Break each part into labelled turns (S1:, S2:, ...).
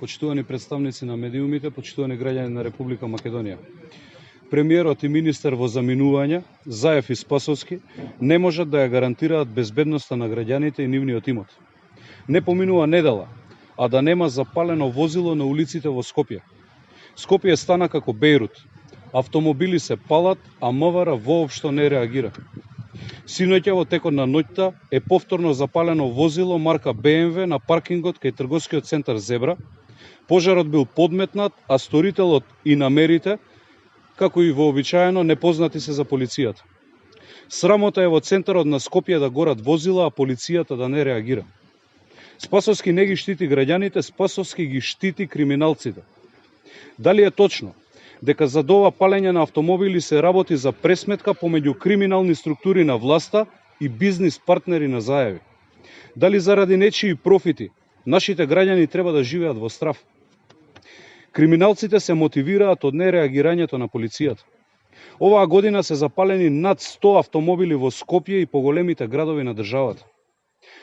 S1: Почитувани представници на медиумите, почитувани граѓани на Република Македонија. Премиерот и министер во заминување, Заев и Спасовски, не можат да ја гарантираат безбедноста на граѓаните и нивниот имот. Не поминува недела, а да нема запалено возило на улиците во Скопје. Скопје стана како Бејрут. Автомобили се палат, а МВР воопшто не реагира. Синоќа во текот на ноќта е повторно запалено возило марка БМВ на паркингот кај трговскиот центар Зебра. Пожарот бил подметнат, а сторителот и намерите, како и вообичаено, непознати се за полицијата. Срамота е во центарот на Скопје да горат возила, а полицијата да не реагира. Спасовски не ги штити граѓаните, Спасовски ги штити криминалците. Дали е точно дека за ова палење на автомобили се работи за пресметка помеѓу криминални структури на власта и бизнис партнери на Заеви? Дали заради нечии профити нашите граѓани треба да живеат во страф? Криминалците се мотивираат од нереагирањето на полицијата. Оваа година се запалени над 100 автомобили во Скопје и по големите градови на државата.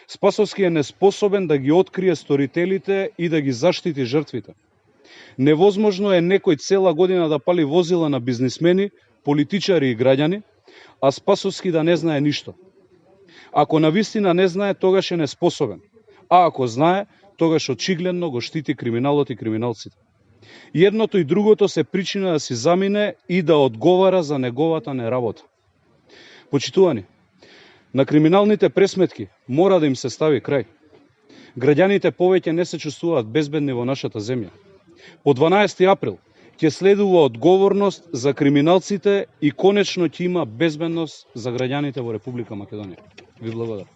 S1: Спасовски е неспособен да ги открие сторителите и да ги заштити жртвите. Невозможно е некој цела година да пали возила на бизнисмени, политичари и граѓани, а Спасовски да не знае ништо. Ако навистина не знае, тогаш е неспособен. А ако знае, тогаш очигледно го штити криминалот и криминалците. Едното и другото се причина да си замине и да одговара за неговата неработа. Почитувани, на криминалните пресметки мора да им се стави крај. Граѓаните повеќе не се чувствуваат безбедни во нашата земја. По 12 април ќе следува одговорност за криминалците и конечно ќе има безбедност за граѓаните во Република Македонија. Ви благодарам.